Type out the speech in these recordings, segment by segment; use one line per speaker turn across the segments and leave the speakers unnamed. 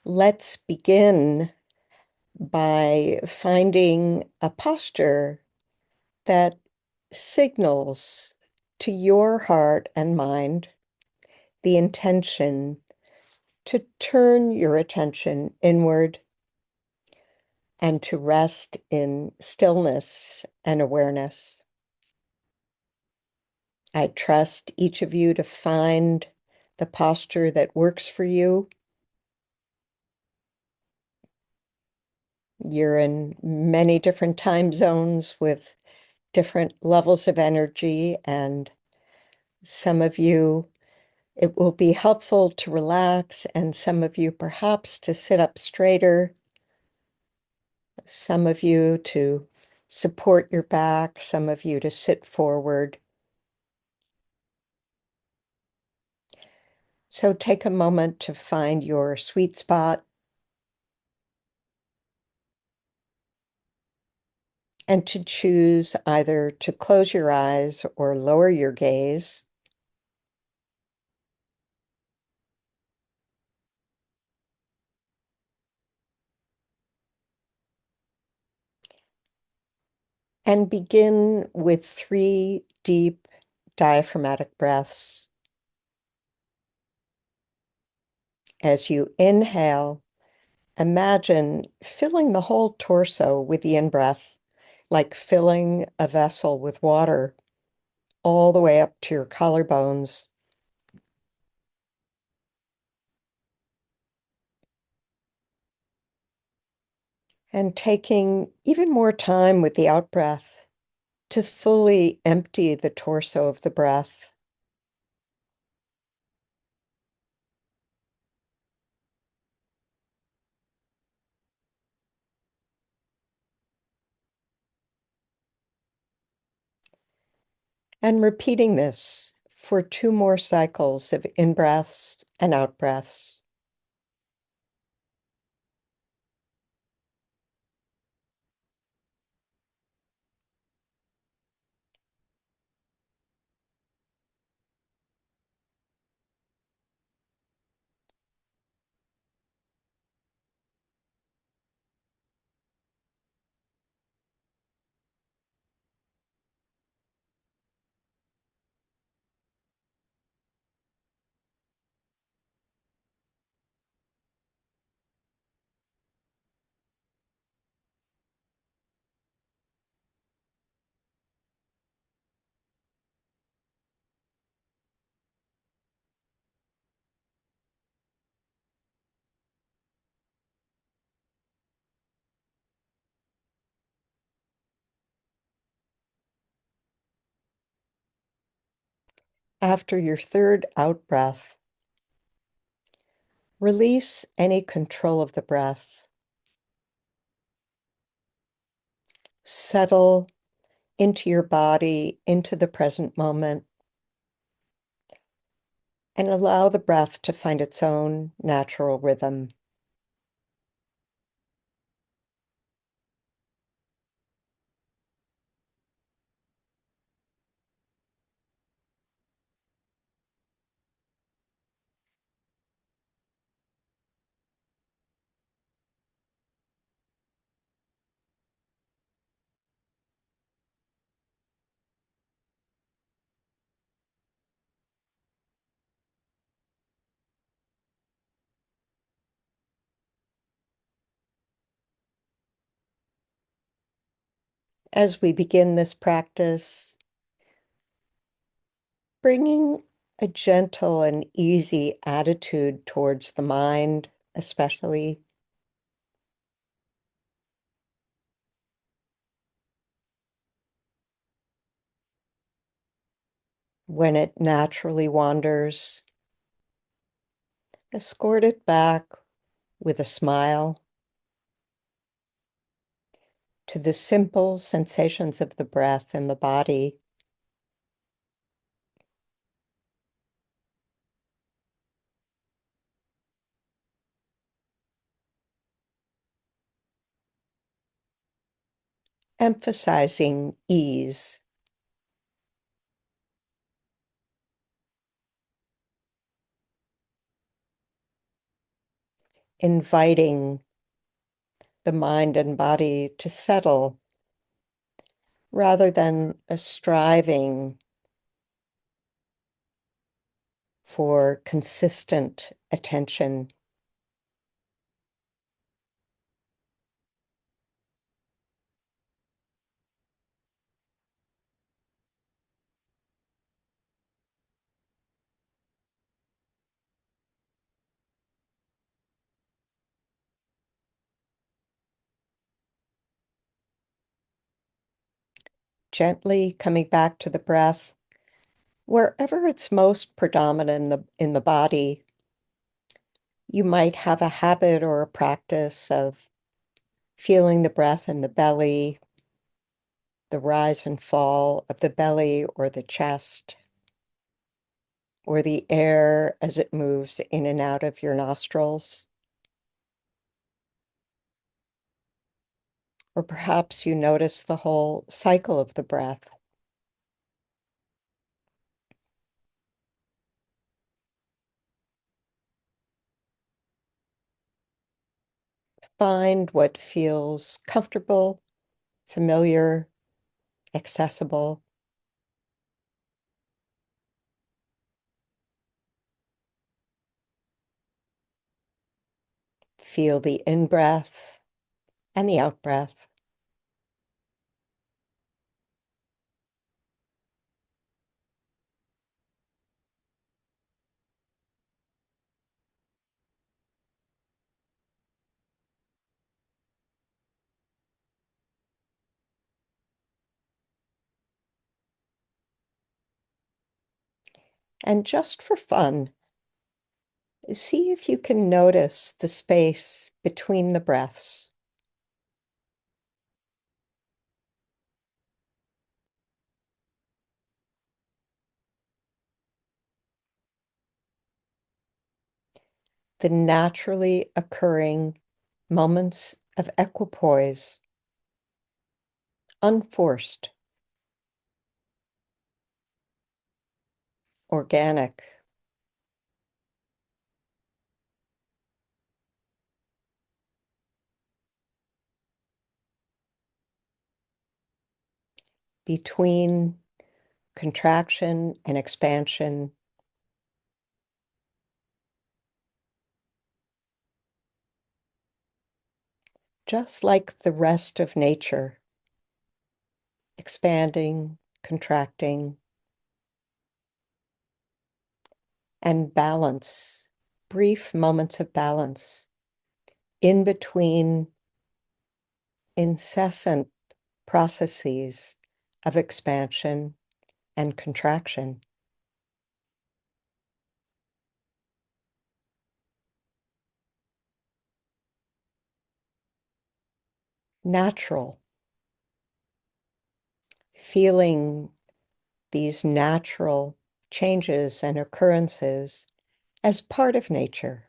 Let's begin by finding a posture that signals to your heart and mind the intention to turn your attention inward and to rest in stillness and awareness. I trust each of you to find the posture that works for you. You're in many different time zones with different levels of energy, and some of you, it will be helpful to relax, and some of you perhaps to sit up straighter, some of you to support your back, some of you to sit forward. So take a moment to find your sweet spot and to choose either to close your eyes or lower your gaze. And begin with 3 deep diaphragmatic breaths. As you inhale, imagine filling the whole torso with the in-breath, like filling a vessel with water all the way up to your collarbones. And taking even more time with the out-breath to fully empty the torso of the breath. And repeating this for 2 more cycles of in-breaths and out-breaths. After your third out-breath, release any control of the breath. Settle into your body, into the present moment, and allow the breath to find its own natural rhythm. As we begin this practice, bringing a gentle and easy attitude towards the mind, especially when it naturally wanders, escort it back with a smile to the simple sensations of the breath and the body. Emphasizing ease. inviting the mind and body to settle rather than a striving for consistent attention. Gently coming back to the breath wherever it's most predominant in the body. You might have a habit or a practice of feeling the breath in the belly, the rise and fall of the belly or the chest, or the air as it moves in and out of your nostrils. Or perhaps you notice the whole cycle of the breath. Find what feels comfortable, familiar, accessible. Feel the in-breath and the out-breath. And just for fun, see if you can notice the space between the breaths. The naturally occurring moments of equipoise, unforced, organic, between contraction and expansion, just like the rest of nature, expanding, contracting, and balance, brief moments of balance in between incessant processes of expansion and contraction. Natural, feeling these natural changes and occurrences as part of nature.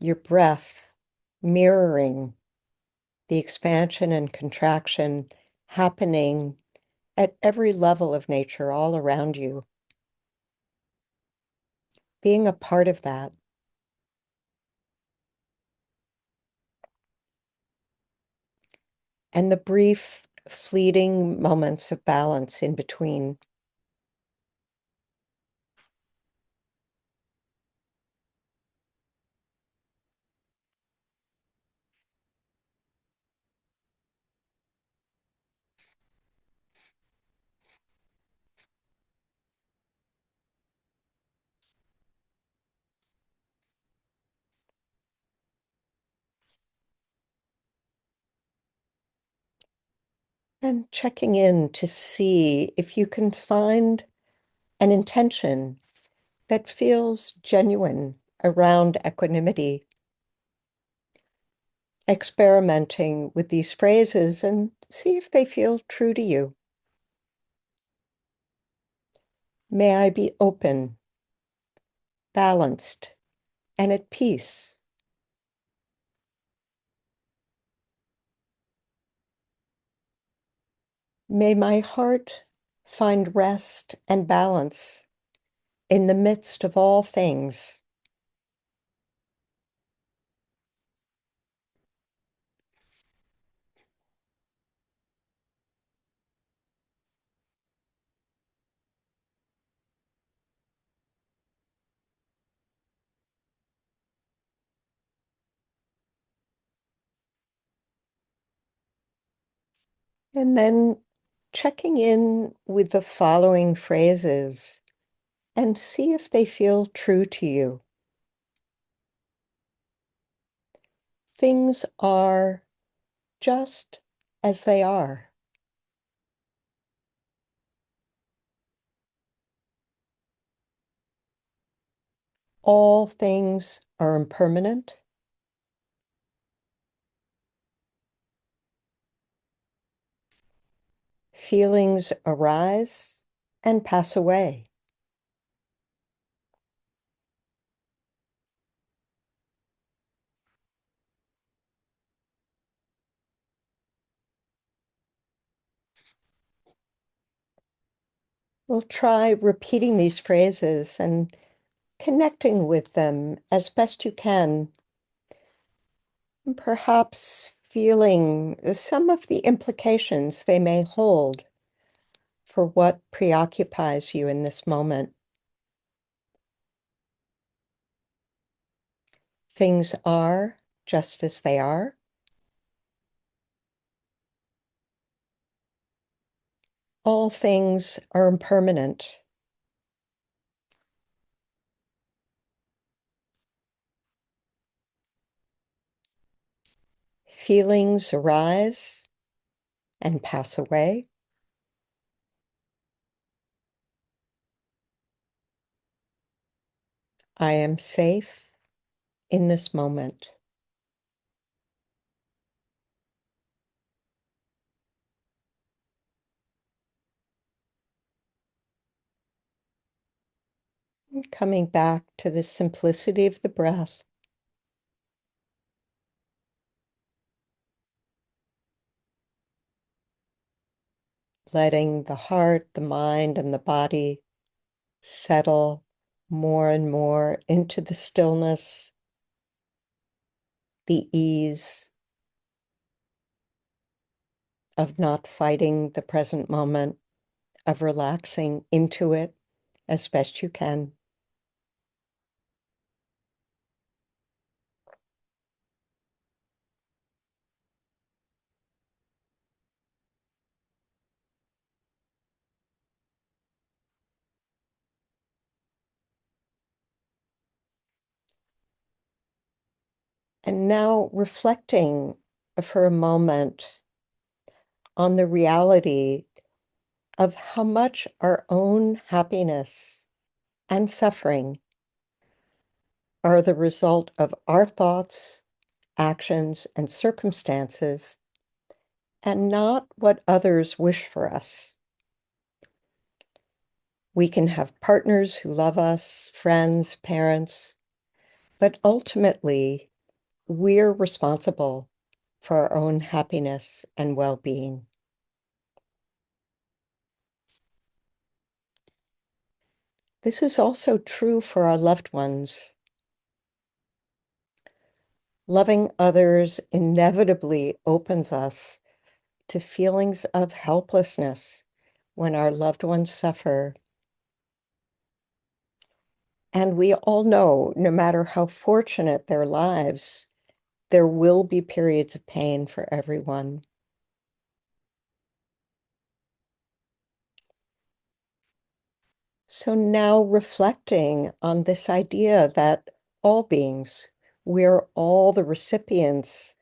Your breath mirroring the expansion and contraction happening at every level of nature all around you. Being a part of that. And the brief, fleeting moments of balance in between. And checking in to see if you can find an intention that feels genuine around equanimity. Experimenting with these phrases and see if they feel true to you. May I be open, balanced, and at peace. May my heart find rest and balance in the midst of all things. And then checking in with the following phrases and see if they feel true to you. Things are just as they are. All things are impermanent. Feelings arise and pass away. We'll try repeating these phrases and connecting with them as best you can, and perhaps feeling some of the implications they may hold for what preoccupies you in this moment. Things are just as they are. All things are impermanent. Feelings arise and pass away. I am safe in this moment. And coming back to the simplicity of the breath, letting the heart, the mind, and the body settle more and more into the stillness, the ease of not fighting the present moment, of relaxing into it as best you can. And now reflecting for a moment on the reality of how much our own happiness and suffering are the result of our thoughts, actions, and circumstances, and not what others wish for us. We can have partners who love us, friends, parents, but ultimately, we're responsible for our own happiness and well-being. This is also true for our loved ones. Loving others inevitably opens us to feelings of helplessness when our loved ones suffer. And we all know, no matter how fortunate their lives, there will be periods of pain for everyone. So now reflecting on this idea that all beings, we're all the recipients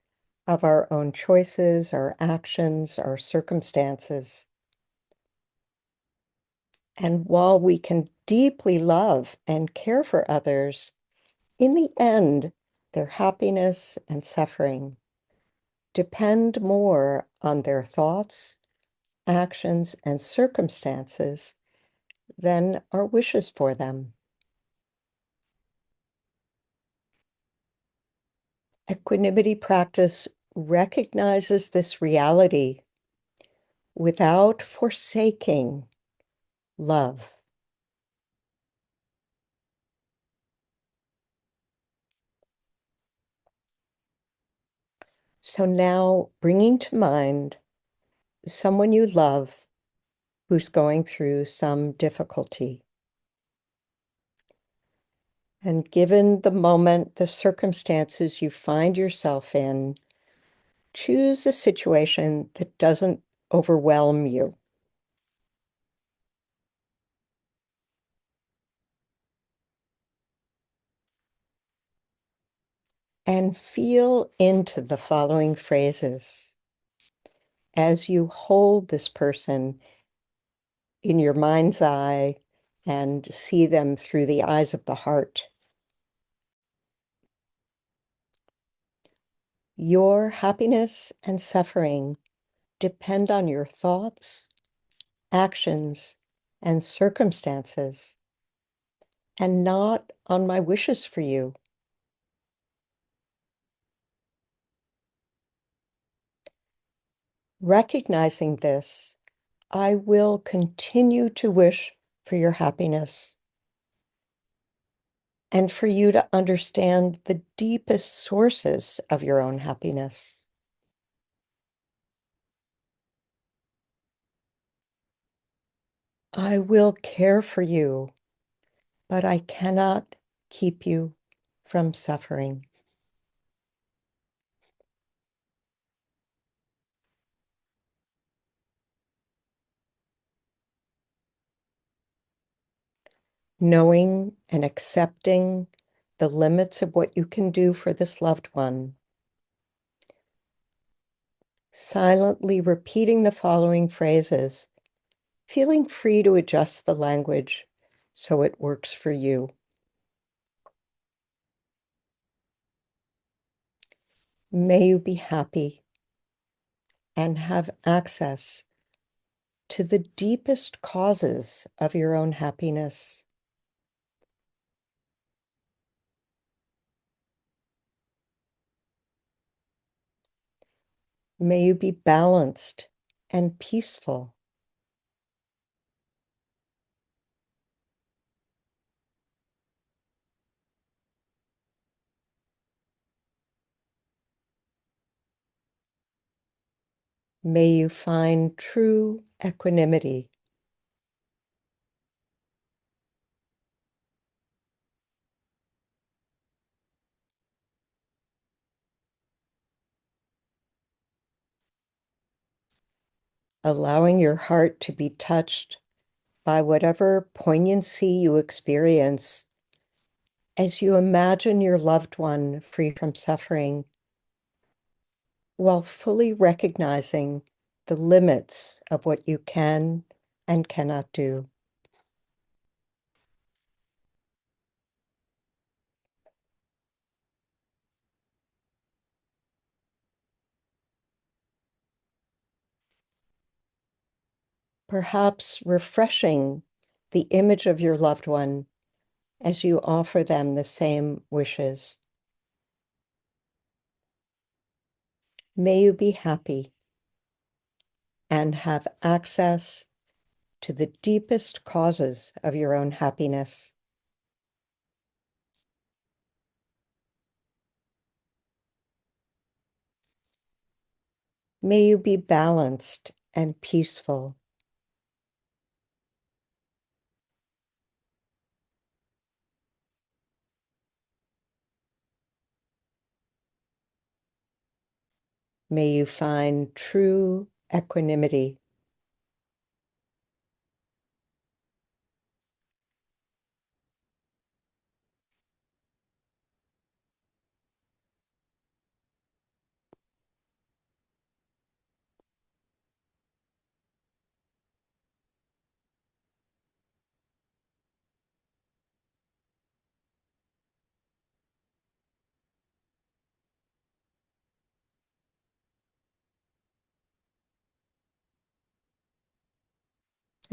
of our own choices, our actions, our circumstances. And while we can deeply love and care for others, in the end, their happiness and suffering depend more on their thoughts, actions, and circumstances than our wishes for them. Equanimity practice recognizes this reality without forsaking love. So now bringing to mind someone you love who's going through some difficulty. And given the moment, the circumstances you find yourself in, choose a situation that doesn't overwhelm you. And feel into the following phrases as you hold this person in your mind's eye and see them through the eyes of the heart. Your happiness and suffering depend on your thoughts, actions, and circumstances, and not on my wishes for you. Recognizing this, I will continue to wish for your happiness and for you to understand the deepest sources of your own happiness. I will care for you, but I cannot keep you from suffering. Knowing and accepting the limits of what you can do for this loved one. Silently repeating the following phrases, feeling free to adjust the language so it works for you. May you be happy and have access to the deepest causes of your own happiness. May you be balanced and peaceful. May you find true equanimity. Allowing your heart to be touched by whatever poignancy you experience as you imagine your loved one free from suffering, while fully recognizing the limits of what you can and cannot do. Perhaps refreshing the image of your loved one as you offer them the same wishes. May you be happy and have access to the deepest causes of your own happiness. May you be balanced and peaceful. May you find true equanimity.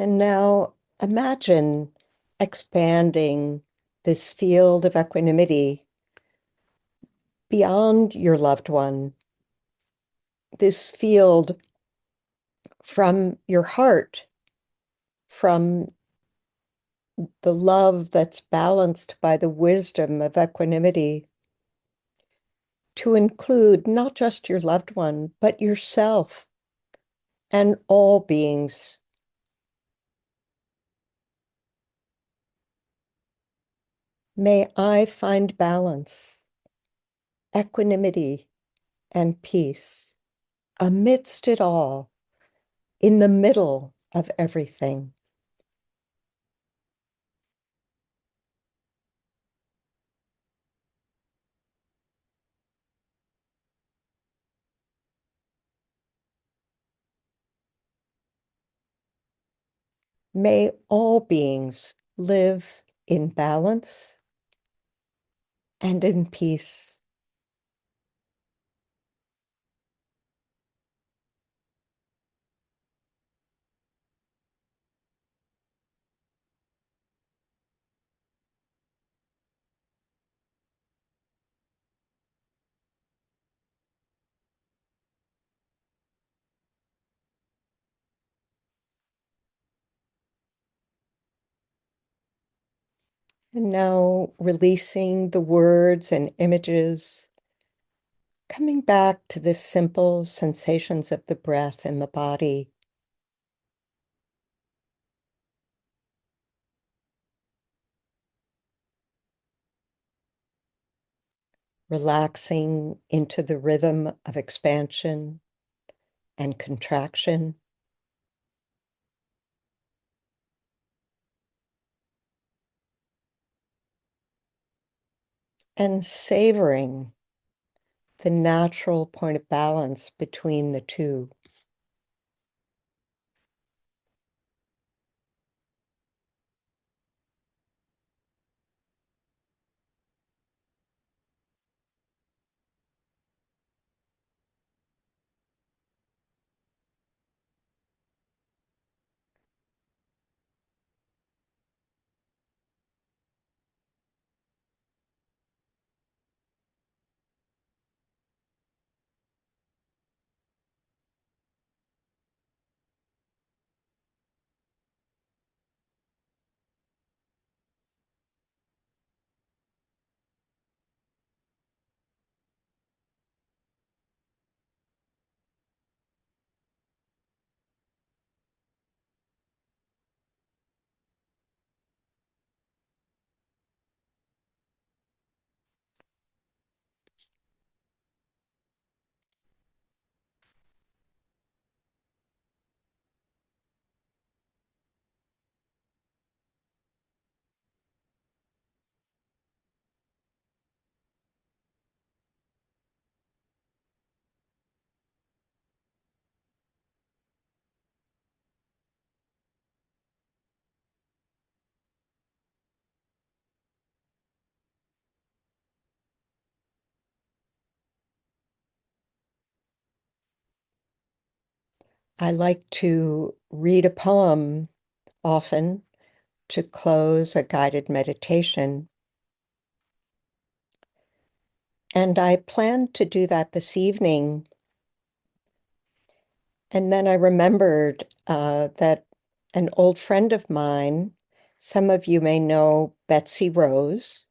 And now imagine expanding this field of equanimity beyond your loved one, this field from your heart, from the love that's balanced by the wisdom of equanimity to include not just your loved one, but yourself and all beings. May I find balance, equanimity, and peace amidst it all, in the middle of everything. May all beings live in balance and in peace. And now releasing the words and images, coming back to the simple sensations of the breath in the body. Relaxing into the rhythm of expansion and contraction. And savoring the natural point of balance between the two. I like to read a poem often to close a guided meditation. And I planned to do that this evening. And then I remembered that an old friend of mine, some of you may know Betsy Rose,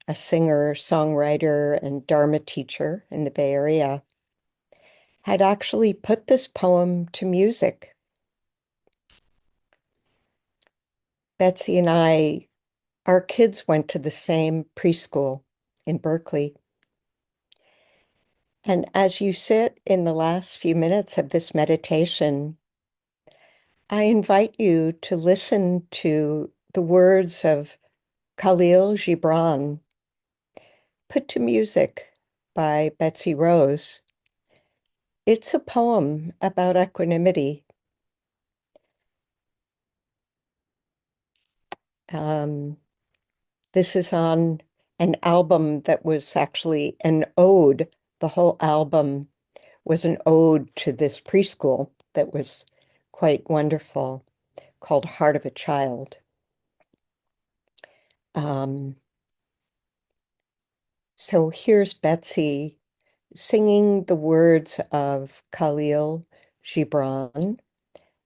a singer, songwriter, and Dharma teacher in the Bay Area, had actually put this poem to music. Betsy and I, our kids went to the same preschool in Berkeley. And as you sit in the last few minutes of this meditation, I invite you to listen to the words of Khalil Gibran, put to music by Betsy Rose. It's a poem about equanimity. Um, this is on an album that was actually an ode. The whole album was an ode to this preschool that was quite wonderful, called Heart of a Child. Um, so here's Betsy singing the words of Khalil Gibran,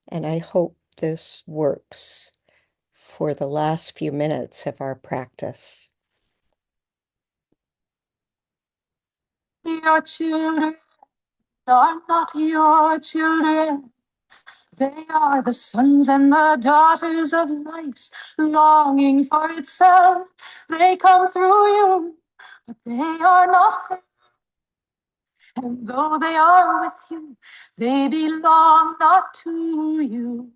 and I hope this works for the last few minutes of our practice.
Your children are not your children. They are the sons and the daughters of life's longing for itself. They come through you, but they are not there. And though they are with you, they belong not to you.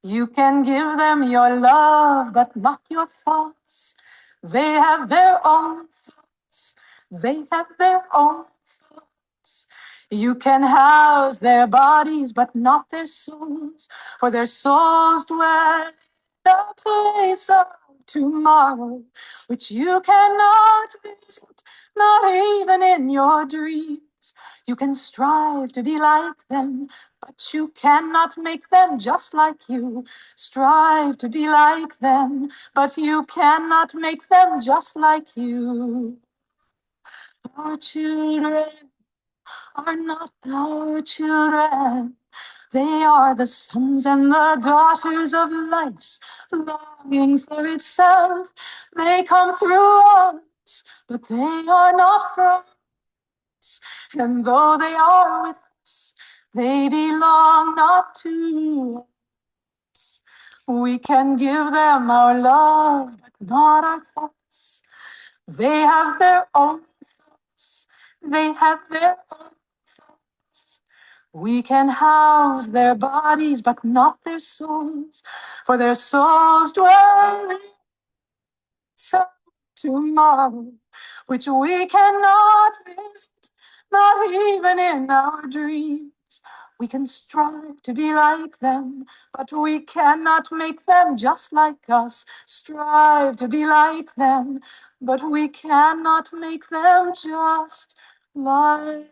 You can give them your love, but not your thoughts. They have their own thoughts. They have their own thoughts. You can house their bodies, but not their souls, for their souls dwell in a place of tomorrow, which you cannot visit, not even in your dreams. You can strive to be like them, but you cannot make them just like you. Strive to be like them, but you cannot make them just like you. Our children are not our children. They are the sons and the daughters of life's longing for itself. They come through us, but they are not from us. And though they are with us, they belong not to us. We can give them our love, but not our thoughts. They have their own thoughts. They have their own thoughts. We can house their bodies, but not their souls, for their souls dwell in some tomorrow, which we cannot visit, not even in our dreams. We can strive to be like them, but we cannot make them just like us. Strive to be like them, but we cannot make them just like